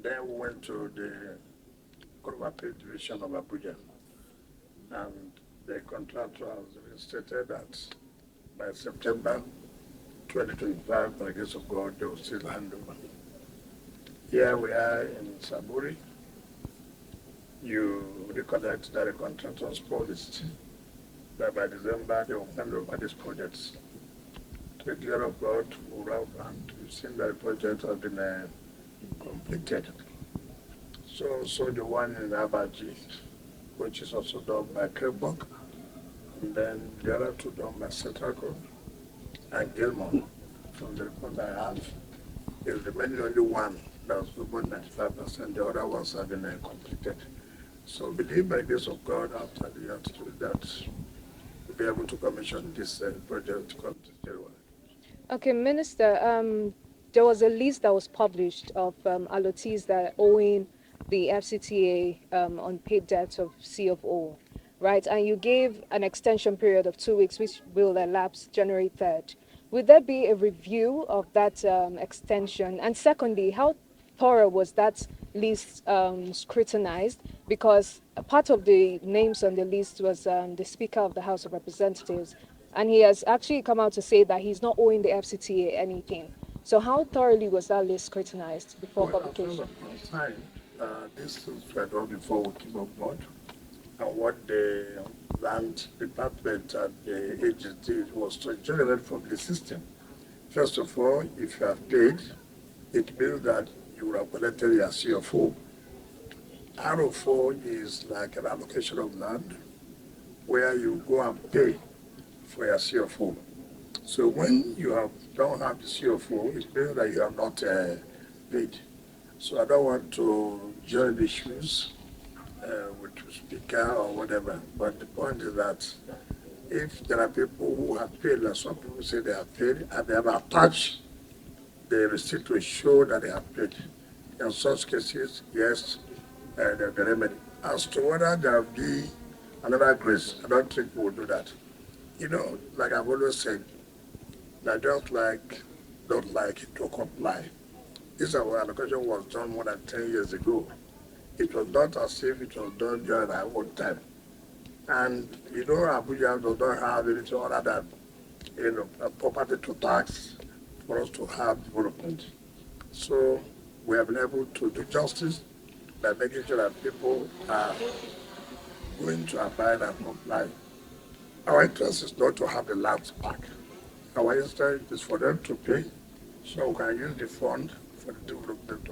then we went to the Court of Appeal Division of Abuja, and the contractor has stated that by September 2025, by the grace of God, they will still hand over. Here we are in Saburi. You recollect that the contractors promised that by December they will hand over these projects. To the glory of God, and we've seen that the project has been completed. So the one in Abaji, which is also done by Krebok, and then the other two done by Setraco and Gilmore. From the report I have, is remaining only one that was about 95%. The other ones have been completed. So believe by the grace of God, after the attitude that we'll be able to commission this project to come to January. Okay, Minister, there was a list that was published of allottees that are owing the FCTA unpaid debt of C of O, right? And you gave an extension period of 2 weeks, which will elapse January 3rd. Would there be a review of that extension? And secondly, how thorough was that list scrutinized? Because a part of the names on the list was the Speaker of the House of Representatives, and he has actually come out to say that he's not owing the FCTA anything. So how thoroughly was that list scrutinized before publication? This is done before we came on board. And what the land department and the agency did was to generate from the system. First of all, if you have paid, it means that you have collected your CFO. RO4 is like an allocation of land where you go and pay for your CFO. So when you don't have the CFO, it means that you have not paid. So I don't want to join the issues with the speaker or whatever, but the point is that if there are people who have paid, like some people say they have paid, and they have attached the receipt to show that they have paid, in such cases, yes, there'll be remedy. As to whether there will be another grace, I don't think we will do that. You know, like I've always said, I don't like it to comply. This allocation was done more than 10 years ago. It was not as if it was done during our own time. And you know, Abuja does not have anything other than a property to tax for us to have development. So we have been able to do justice by making sure that people are going to abide and comply. Our interest is not to have the lands back. Our interest is for them to pay, so we can use the fund for the development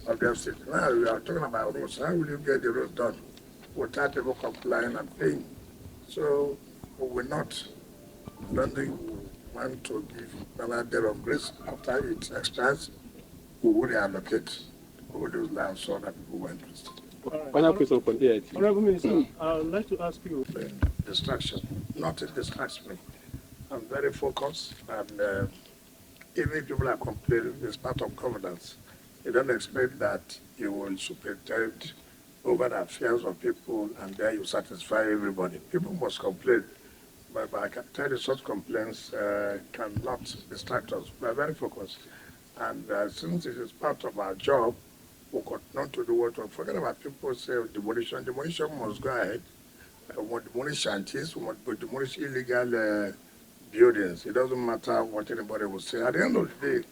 of the city. Now we are talking about roads. How will you get the road done without people complying and paying? So we will not. Don't think we want to give another day of grace after it expires. We will reallocate all those lands so that people were interested. Final question for the AIT. Honorable Minister, I would like to ask you. Distraction. Nothing distracts me. I'm very focused, and even if people are complaining, it's part of governance. You don't expect that you will superintend over the affairs of people and then you satisfy everybody. People must complain, but I can tell you such complaints cannot distract us. We are very focused, and since it is part of our job, we continue to do what we forget about. People say demolition. Demolition must go ahead. We want demolish shanties, we want to demolish illegal buildings. It doesn't matter what anybody will say. At the end of the day,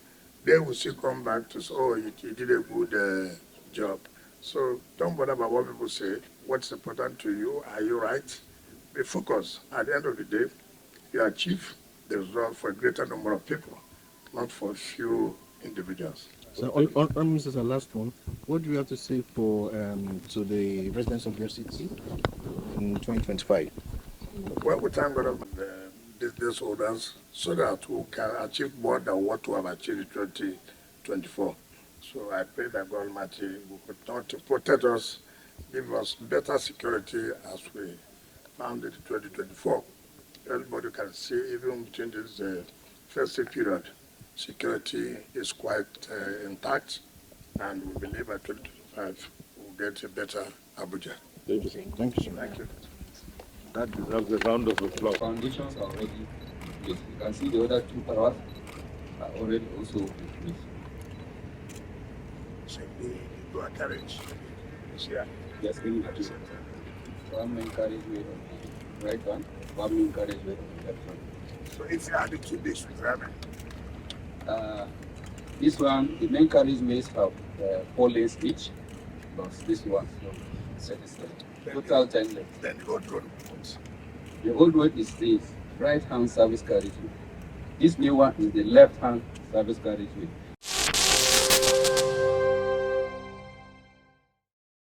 they will still come back to say, oh, you did a good job. So don't bother about what people say. What's important to you? Are you right? Be focused. At the end of the day, you achieve the result for a greater number of people, not for a few individuals. So, on this is the last one. What do you have to say for to the residents of your city in 2025? Well, we thank God for business owners so that we can achieve more than what we have achieved in 2024. So I pray that God Almighty will continue to protect us, give us better security as we found it in 2024. Everybody can see, even between this festive period, security is quite intact, and we believe by 2025 we'll get a better Abuja. Thank you, sir. Thank you, sir. Thank you. That deserves a round of applause. Foundations are already in place. You can see the other two towers are already also in place. So the dual carriage is here. Yes, we need At the to. same time. One main carriageway on the right one, one main carriageway on the left one. So if you add the two base requirement, This one, the main carriageways have 4 lanes each, plus this one. So it's total 10 lanes. then the old road comes. The old road is the right-hand service carriageway. This new one is the left-hand service carriageway.